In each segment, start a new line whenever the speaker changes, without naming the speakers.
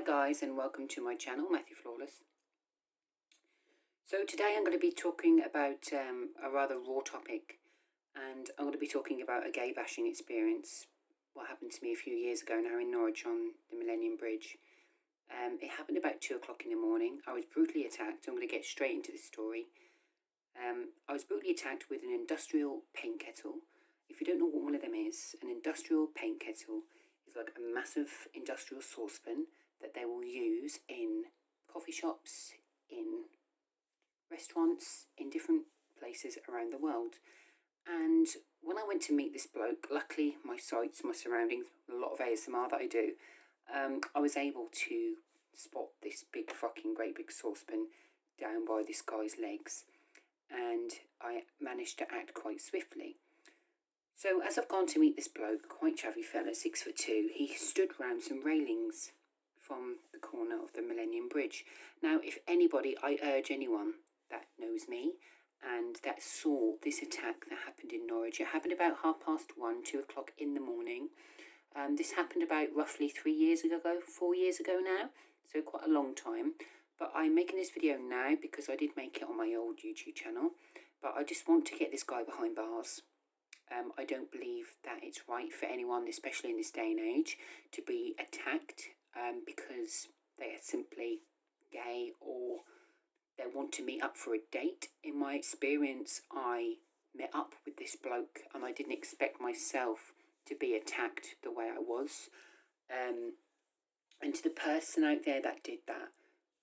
guys, and welcome to my channel, Matthew Flawless. So today I'm going to be talking about a rather raw topic, and I'm going to be talking about a gay bashing experience. What happened to me a few years ago now in Norwich on the Millennium Bridge. It happened about 2 o'clock in the morning. I was brutally attacked. I'm going to get straight into this story. I was brutally attacked with an industrial paint kettle. If you don't know what one of them is, an industrial paint kettle is like a massive industrial saucepan that they will use in coffee shops, in restaurants, in different places around the world. And when I went to meet this bloke, luckily my sights, my surroundings, a lot of ASMR that I do, I was able to spot this big fucking great big saucepan down by this guy's legs, and I managed to act quite swiftly. So as I've gone to meet this bloke, quite chavvy fella, 6'2", he stood round some railings from the corner of the Millennium Bridge. Now, if anybody, I urge anyone that knows me and that saw this attack that happened in Norwich, it happened about 1:30, 2 o'clock in the morning. This happened about roughly 4 years ago now, so quite a long time. But I'm making this video now because I did make it on my old YouTube channel, but I just want to get this guy behind bars. I don't believe that it's right for anyone, especially in this day and age, to be attacked because they are simply gay or they want to meet up for a date. In my experience, I met up with this bloke and I didn't expect myself to be attacked the way I was. And to the person out there that did that,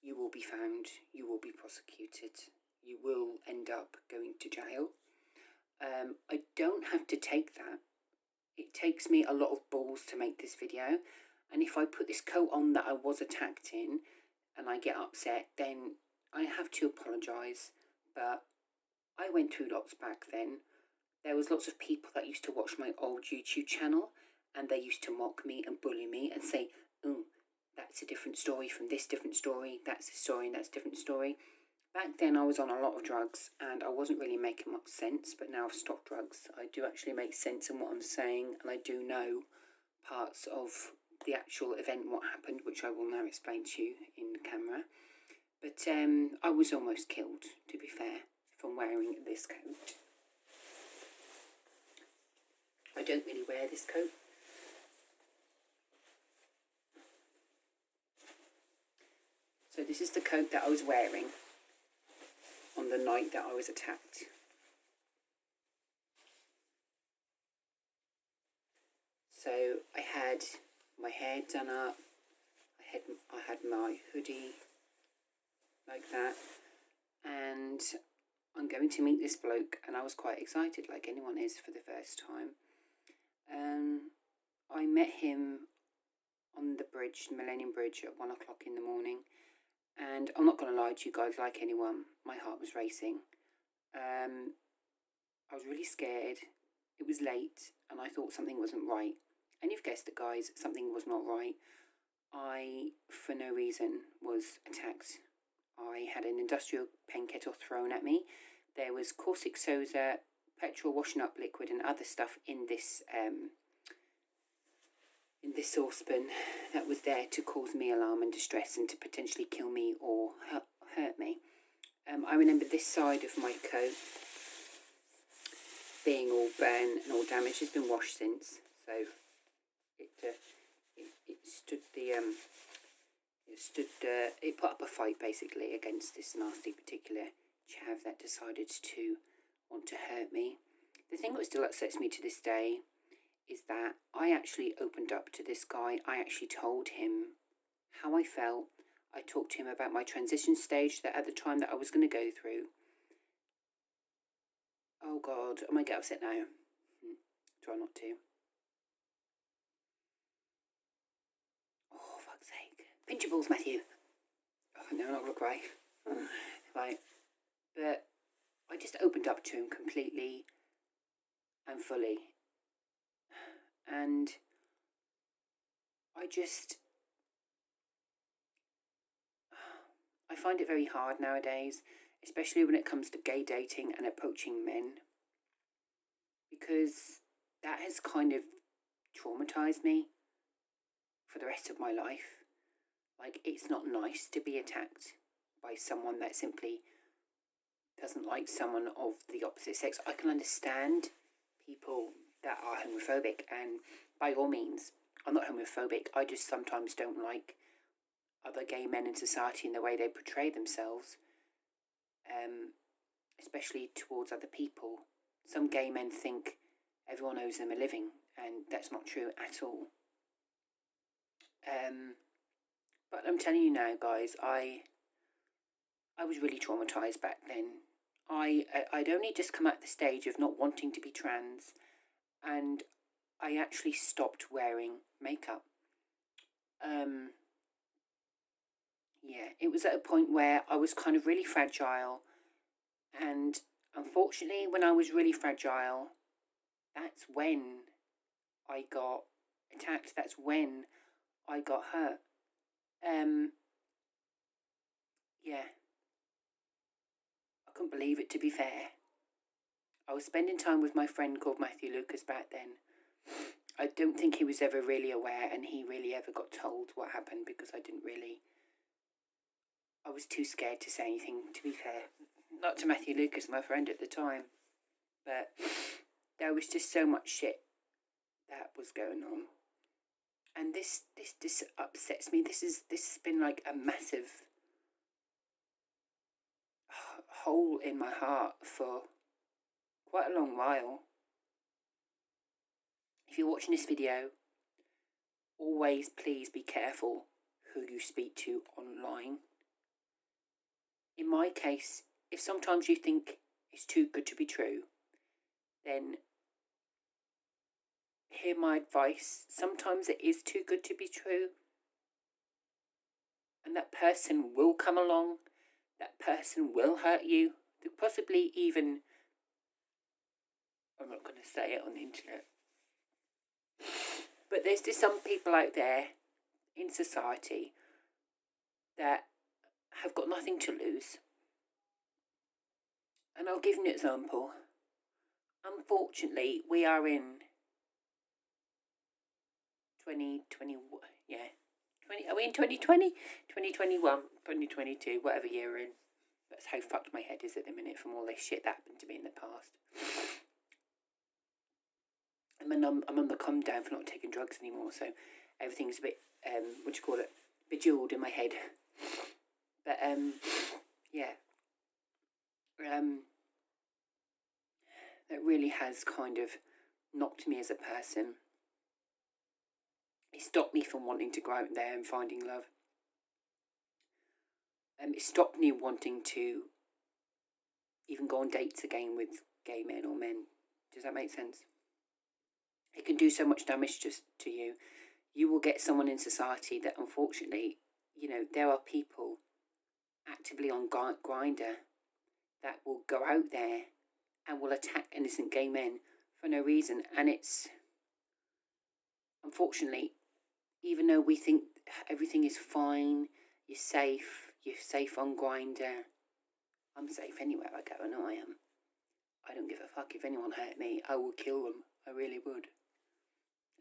you will be found, you will be prosecuted, you will end up going to jail. I don't have to take that. It takes me a lot of balls to make this video, and if I put this coat on that I was attacked in and I get upset, then I have to apologise. But I went through lots back then. There was lots of people that used to watch my old YouTube channel and they used to mock me and bully me and say, oh, that's a different story from this different story, that's a story and that's a different story. Back then I was on a lot of drugs and I wasn't really making much sense, but now I've stopped drugs. I do actually make sense in what I'm saying, and I do know parts of the actual event, what happened, which I will now explain to you in the camera. But I was almost killed, to be fair, from wearing this coat. I don't really wear this coat. So this is the coat that I was wearing on the night that I was attacked. So I had my hair done up, I had my hoodie like that, and I'm going to meet this bloke, and I was quite excited, like anyone is, for the first time. I met him on the bridge, the Millennium Bridge, at 1 o'clock in the morning. And I'm not going to lie to you guys, like anyone, my heart was racing. I was really scared. It was late and I thought something wasn't right. And you've guessed it, guys, something was not right. I, for no reason, was attacked. I had an industrial paint kettle thrown at me. There was caustic soda, petrol washing up liquid and other stuff in this saucepan that was there to cause me alarm and distress and to potentially kill me or hurt me. I remember this side of my coat being all burnt and all damaged. It's been washed since, so it put up a fight basically against this nasty particular chav that decided to want to hurt me. The thing that still upsets me to this day is that I actually opened up to this guy. I actually told him how I felt. I talked to him about my transition stage that at the time that I was going to go through. Oh God, I might get upset now. Try not to. Oh, fuck's sake. Pinch your balls, Matthew. Oh, no, I'm not going to cry. Right. But I just opened up to him completely and fully. And I find it very hard nowadays, especially when it comes to gay dating and approaching men, because that has kind of traumatized me for the rest of my life. Like, it's not nice to be attacked by someone that simply doesn't like someone of the opposite sex. I can understand people that are homophobic, and by all means, I'm not homophobic. I just sometimes don't like other gay men in society and the way they portray themselves, especially towards other people. Some gay men think everyone owes them a living, and that's not true at all. But I'm telling you now, guys, I was really traumatized back then. I'd only just come out the stage of not wanting to be trans, and I actually stopped wearing makeup. Yeah, it was at a point where I was kind of really fragile, and unfortunately, when I was really fragile, that's when I got attacked. That's when I got hurt. Yeah. I couldn't believe it, to be fair. I was spending time with my friend called Matthew Lucas back then. I don't think he was ever really aware, and he really ever got told what happened, because I was too scared to say anything, to be fair. Not to Matthew Lucas, my friend at the time, but there was just so much shit that was going on. And this upsets me. This has been like a massive hole in my heart for quite a long while. If you're watching this video, always please be careful who you speak to online. In my case, if sometimes you think it's too good to be true, then hear my advice. Sometimes it is too good to be true, and that person will come along, that person will hurt you, possibly even, I'm not going to say it on the internet, but there's just some people out there in society that have got nothing to lose. And I'll give you an example. Unfortunately, we are in 2020, are we in 2020? 2021, 2022, whatever year we're in. That's how fucked my head is at the minute from all this shit that happened to me in the past. I mean, I'm on the come down for not taking drugs anymore, so everything's a bit, bejeweled in my head. But, yeah. That really has kind of knocked me as a person. It stopped me from wanting to go out there and finding love. It stopped me wanting to even go on dates again with gay men or men. Does that make sense? It can do so much damage just to you. You will get someone in society that, unfortunately, there are people actively on Grindr that will go out there and will attack innocent gay men for no reason. And it's, unfortunately, even though we think everything is fine, you're safe on Grindr. I'm safe anywhere I go, I know I am. I don't give a fuck if anyone hurt me. I will kill them. I really would.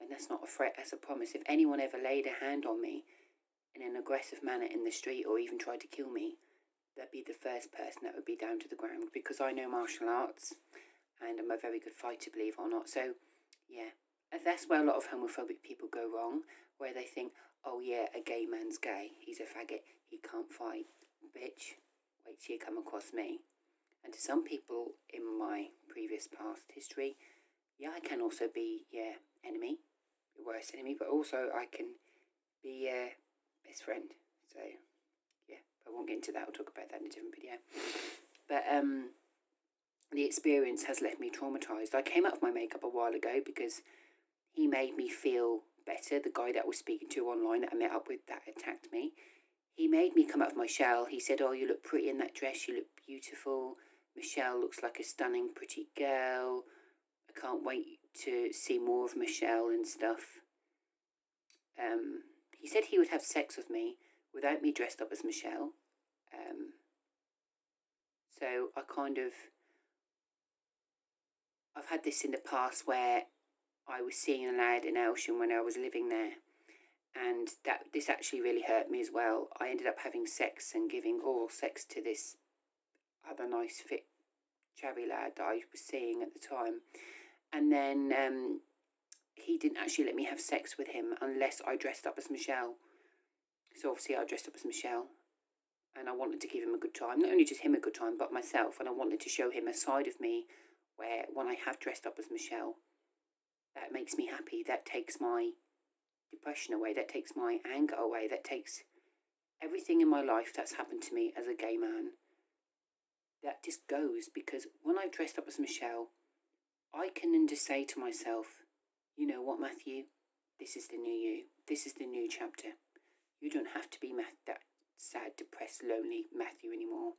And that's not a threat, that's a promise. If anyone ever laid a hand on me in an aggressive manner in the street or even tried to kill me, that'd be the first person that would be down to the ground, because I know martial arts and I'm a very good fighter, believe it or not. So, yeah, that's where a lot of homophobic people go wrong, where they think, oh yeah, a gay man's gay, he's a faggot, he can't fight. Bitch, wait till you come across me. And to some people in my previous past history, yeah, I can also be your enemy, your worst enemy, but also I can be your best friend. So, yeah, I won't get into that. I'll talk about that in a different video. But the experience has left me traumatised. I came out of my makeup a while ago because he made me feel better. The guy that I was speaking to online that I met up with that attacked me, he made me come out of my shell. He said, oh, you look pretty in that dress. You look beautiful. Michelle looks like a stunning, pretty girl. I can't wait to see more of Michelle and stuff. He said he would have sex with me without me dressed up as Michelle. So I've had this in the past where I was seeing a lad in Elsham when I was living there, And this actually really hurt me as well. I ended up having sex and giving oral sex to this other nice fit chavvy lad that I was seeing at the time. And then he didn't actually let me have sex with him unless I dressed up as Michelle. So obviously I dressed up as Michelle, and I wanted to give him a good time. Not only just him a good time, but myself. And I wanted to show him a side of me where when I have dressed up as Michelle, that makes me happy. That takes my depression away. That takes my anger away. That takes everything in my life that's happened to me as a gay man. That just goes, because when I've dressed up as Michelle, I can then just say to myself, you know what, Matthew? This is the new you. This is the new chapter. You don't have to be that sad, depressed, lonely Matthew anymore.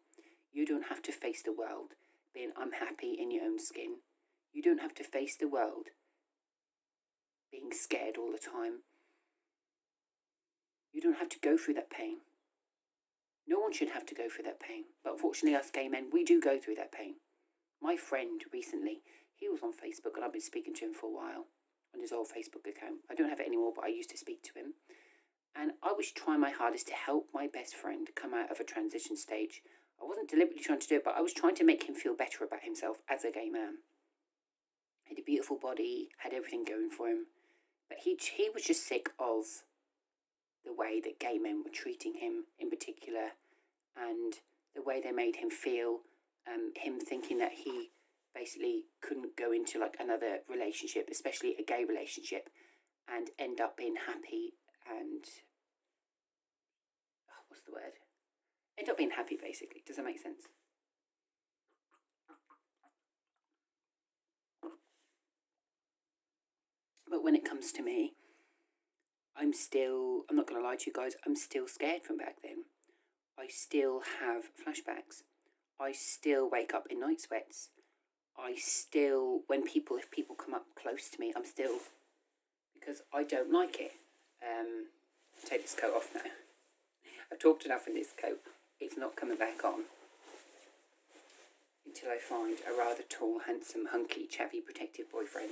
You don't have to face the world being unhappy in your own skin. You don't have to face the world being scared all the time. You don't have to go through that pain. No one should have to go through that pain. But unfortunately, us gay men, we do go through that pain. My friend recently, he was on Facebook, and I've been speaking to him for a while on his old Facebook account. I don't have it anymore, but I used to speak to him. And I was trying my hardest to help my best friend come out of a transition stage. I wasn't deliberately trying to do it, but I was trying to make him feel better about himself as a gay man. He had a beautiful body, had everything going for him. But he was just sick of the way that gay men were treating him in particular, and the way they made him feel, him thinking that he basically couldn't go into like another relationship, especially a gay relationship, and end up being happy and what's the word? End up being happy, basically. Does that make sense? But when it comes to me, I'm not going to lie to you guys, I'm still scared from back then. I still have flashbacks. I still wake up in night sweats. If people come up close to me, I'm still, because I don't like it. Take this coat off now. I've talked enough in this coat. It's not coming back on until I find a rather tall, handsome, hunky, chavvy, protective boyfriend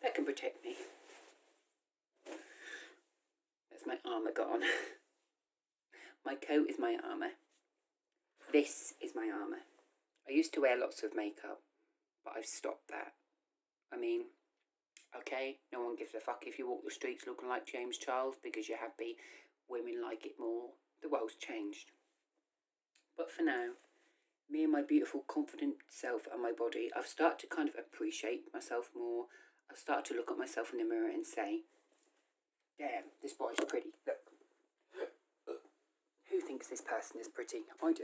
that can protect me. That's my armour gone. My coat is my armour. This is my armour. I used to wear lots of makeup, but I've stopped that. I mean, okay, no one gives a fuck if you walk the streets looking like James Charles because you're happy. Women like it more. The world's changed. But for now, me and my beautiful, confident self and my body, I've started to kind of appreciate myself more. I've started to look at myself in the mirror and say, damn, this boy's pretty. Look. Who thinks this person is pretty? I do.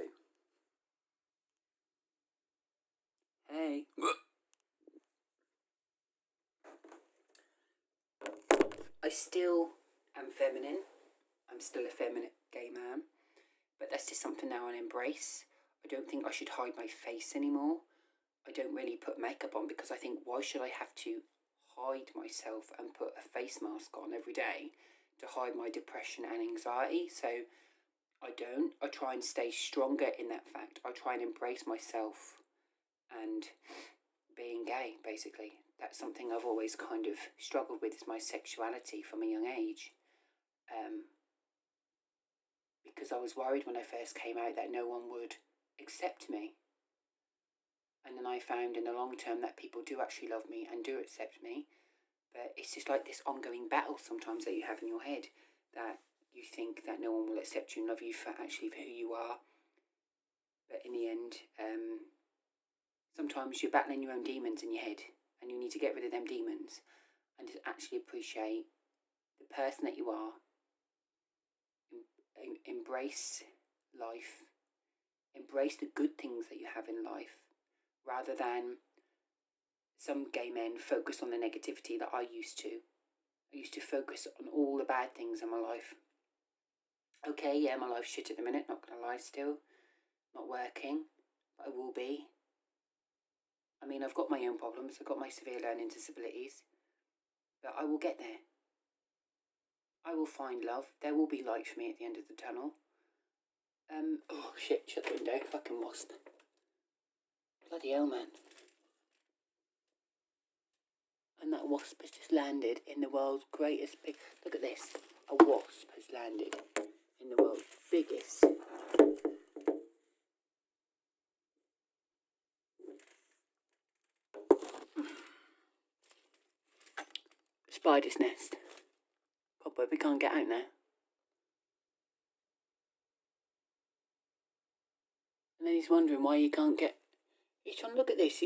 Hey. I still am feminine. I'm still a feminine gay man. But that's just something now I embrace. I don't think I should hide my face anymore. I don't really put makeup on because I think, why should I have to hide myself and put a face mask on every day to hide my depression and anxiety? So I don't. I try and stay stronger in that fact. I try and embrace myself and being gay, basically. That's something I've always kind of struggled with, is my sexuality from a young age. Because I was worried when I first came out that no one would accept me. And then I found in the long term that people do actually love me and do accept me. But it's just like this ongoing battle sometimes that you have in your head, that you think that no one will accept you and love you for who you are. But in the end, sometimes you're battling your own demons in your head, and you need to get rid of them demons and just actually appreciate the person that you are. Embrace life. Embrace the good things that you have in life, rather than some gay men focus on the negativity that I used to. I used to focus on all the bad things in my life. Okay, yeah, my life's shit at the minute, not gonna lie still. Not working, but I will be. I mean, I've got my own problems. I've got my severe learning disabilities. But I will get there. I will find love. There will be light for me at the end of the tunnel. Oh shit, shut the window. Fucking wasp. Bloody hell, man. And that wasp has just landed in the world's greatest big... Look at this. a wasp has landed in the world's biggest spider's nest. Cobweb, we can't get out now. And then he's wondering why he can't get... He's trying to look at this.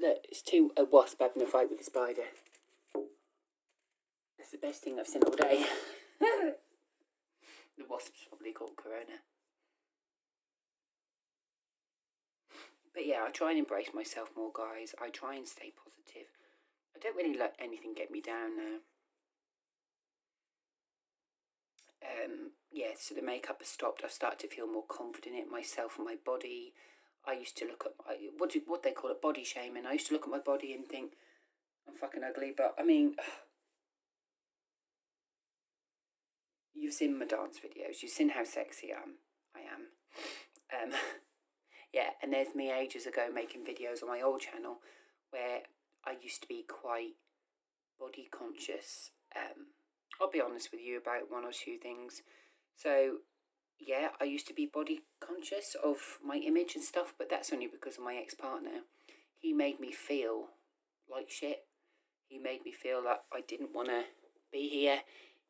Look, it's a wasp having a fight with a spider. That's the best thing I've seen all day. The wasp's probably called Corona. But yeah, I try and embrace myself more, guys. I try and stay positive. I don't really let anything get me down now. Yeah, so the makeup has stopped. I've started to feel more confident in myself and my body. I used to look at what they call it, body shaming. I used to look at my body and think I'm fucking ugly. But I mean, you've seen my dance videos. You've seen how sexy I am. Yeah, and there's me ages ago making videos on my old channel where I used to be quite body conscious. I'll be honest with you about one or two things. So, yeah, I used to be body conscious of my image and stuff, but that's only because of my ex-partner. He made me feel like shit. He made me feel like I didn't want to be here.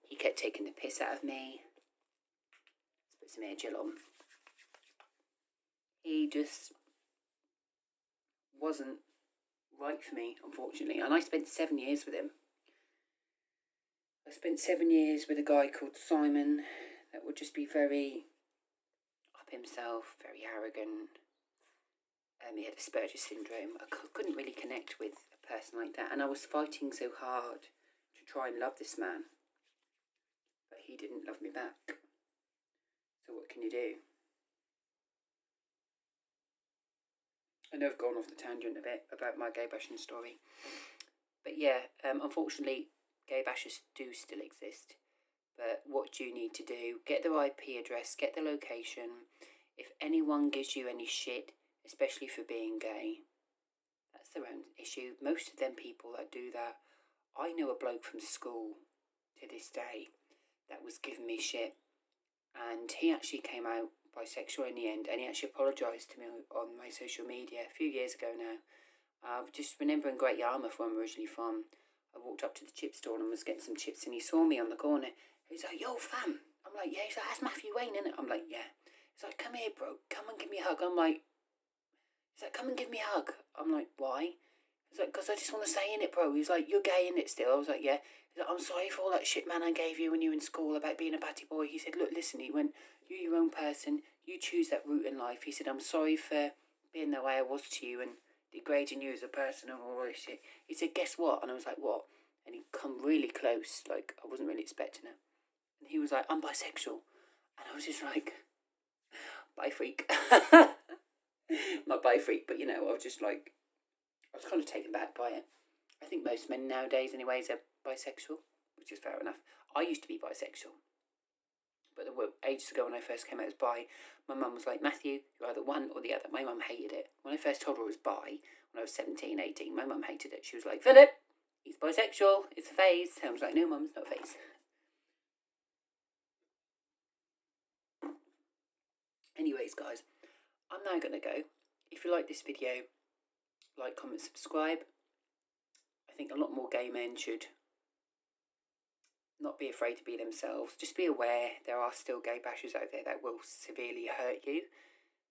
He kept taking the piss out of me. Let's put some air gel on. He just wasn't right for me, unfortunately. And I spent 7 years with him. I spent 7 years with a guy called Simon that would just be very up himself, very arrogant. He had Asperger's syndrome. I couldn't really connect with a person like that. And I was fighting so hard to try and love this man. But he didn't love me back. So what can you do? I know I've gone off the tangent a bit about my gay bashing story. But yeah, unfortunately, gay bashers do still exist. But what do you need to do? Get their IP address, get the location. If anyone gives you any shit, especially for being gay, that's their own issue. Most of them people that do that, I know a bloke from school to this day that was giving me shit. And he actually came out bisexual in the end, and he actually apologised to me on my social media a few years ago now. Just remembering Great Yarmouth, where I'm originally from. I walked up to the chip store and was getting some chips, and he saw me on the corner. He's like, "Yo, fam." I'm like, "Yeah." He's like, "That's Matthew Wayne, innit?" I'm like, "Yeah." He's like, "Come here, bro. Come and give me a hug." I'm like, he's like, "Come and give me a hug." I'm like, "Why?" He's like, "Because I just want to say in it, bro." He's like, "You're gay, innit, still?" I was like, "Yeah." He's like, "I'm sorry for all that shit, man, I gave you when you were in school about being a batty boy." He said, "Look, listen," he went, "You're your own person. You choose that route in life." He said, "I'm sorry for being the way I was to you and degrading you as a person and all this shit." He said, "Guess what?" And I was like, "What?" And he'd come really close, like I wasn't really expecting it. And he was like, "I'm bisexual." And I was just like, bi freak. Not bi freak, but you know, I was just like, I was kind of taken back by it. I think most men nowadays anyways are bisexual, which is fair enough. I used to be bisexual. But ages ago when I first came out as bi, my mum was like, "Matthew, you're either one or the other." My mum hated it. When I first told her I was bi, when I was 17, 18, my mum hated it. She was like, "Philip, he's bisexual. It's a phase." And I was like, "No, mum, it's not a phase." Anyways, guys, I'm now going to go. If you like this video, like, comment, subscribe. I think a lot more gay men should not be afraid to be themselves. Just be aware there are still gay bashers out there that will severely hurt you.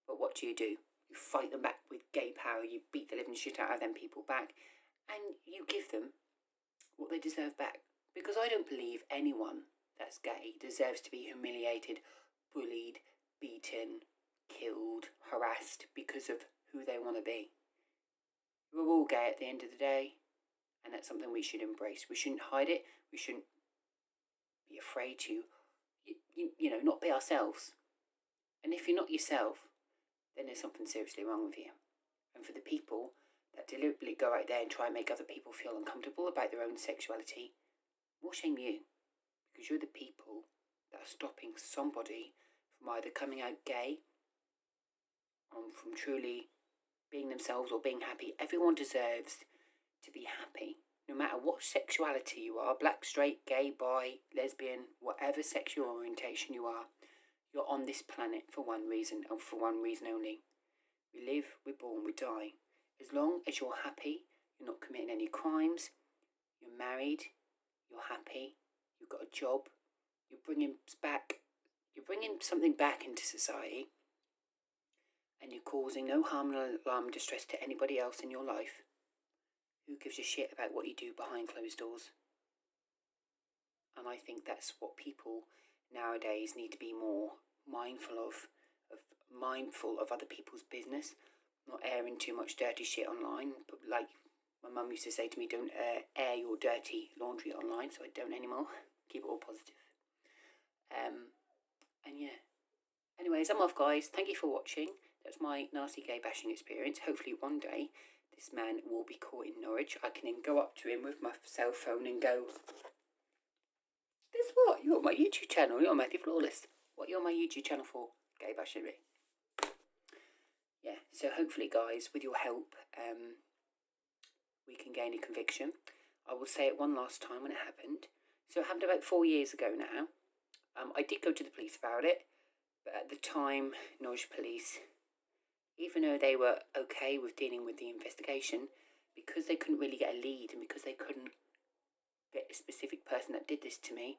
But what do? You fight them back with gay power. You beat the living shit out of them people back. And you give them what they deserve back. Because I don't believe anyone that's gay deserves to be humiliated, bullied, beaten, killed, harassed because of who they want to be. We're all gay at the end of the day. And that's something we should embrace. We shouldn't hide it. We shouldn't be afraid to, not be ourselves. And if you're not yourself, then there's something seriously wrong with you. And for the people that deliberately go out there and try and make other people feel uncomfortable about their own sexuality, more shame you. Because you're the people that are stopping somebody from either coming out gay, from truly being themselves or being happy. Everyone deserves to be happy. no matter what sexuality you are, black, straight, gay, bi, lesbian, whatever sexual orientation you are, you're on this planet for one reason and for one reason only. We live, we're born, we die. As long as you're happy, you're not committing any crimes, you're married, you're happy, you've got a job, you're bringing something back into society, and you're causing no harm, no alarm, distress to anybody else in your life, who gives a shit about what you do behind closed doors? And I think that's what people nowadays need to be more mindful of other people's business, not airing too much dirty shit online. But like my mum used to say to me, don't air your dirty laundry online, so I don't anymore. Keep it all positive. And yeah. Anyways, I'm off, guys. Thank you for watching. That's my nasty gay bashing experience. Hopefully one day this man will be caught in Norwich. I can then go up to him with my cell phone and go, guess what? You're on my YouTube channel. You're Matthew Flawless. What you're on my YouTube channel for? Gay bashing me. Yeah, so hopefully, guys, with your help, we can gain a conviction. I will say it one last time when it happened. So it happened about 4 years ago now. I did go to the police about it, but at the time, Norwich Police, even though they were okay with dealing with the investigation, because they couldn't really get a lead and because they couldn't get a specific person that did this to me,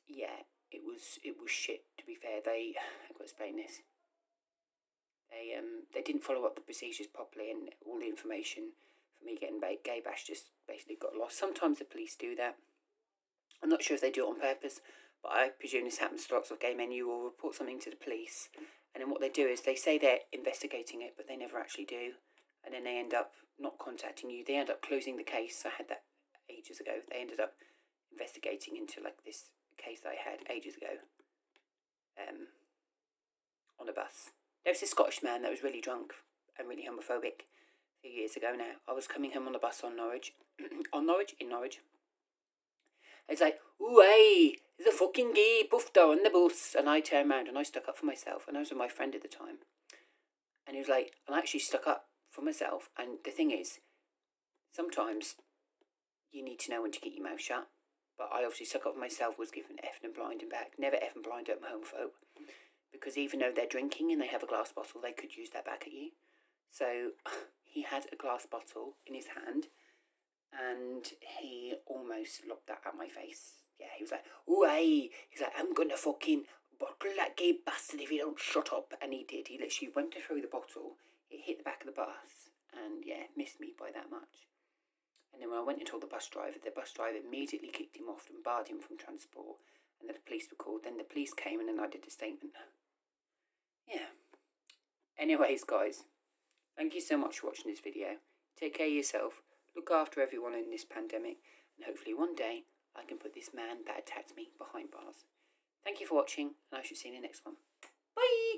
yeah, it was shit, to be fair. I've got to explain this. They didn't follow up the procedures properly, and all the information for me getting gay bash just basically got lost. Sometimes the police do that. I'm not sure if they do it on purpose, but I presume this happens to lots of gay men. You will report something to the police, and then what they do is they say they're investigating it, but they never actually do, and then they end up not contacting you. They end up closing the case. I had that ages ago. They ended up investigating into like this case that I had ages ago on a bus. There was this Scottish man that was really drunk and really homophobic a few years ago now. I was coming home on the bus in Norwich. It's like, ooh, hey, there's a fucking gay buffdo on the bus. And I turned around and I stuck up for myself. And I was with my friend at the time. And he was like, I actually stuck up for myself. And the thing is, sometimes you need to know when to keep your mouth shut. But I obviously stuck up for myself, was given effing and blinding back. Never effing blind up my homophobe. Because even though they're drinking and they have a glass bottle, they could use that back at you. So he had a glass bottle in his hand. And he almost looked that at my face. Yeah, he was like, ooh, hey. He's like, I'm going to fucking bottle that gay bastard if you don't shut up. And he did. He literally went to throw the bottle. It hit the back of the bus. And yeah, missed me by that much. And then when I went and told the bus driver immediately kicked him off and barred him from transport. And then the police were called. Then the police came and then I did a statement. Yeah. Anyways, guys, thank you so much for watching this video. Take care of yourself. Look after everyone in this pandemic, and hopefully one day I can put this man that attacked me behind bars. Thank you for watching, and I shall see you in the next one. Bye!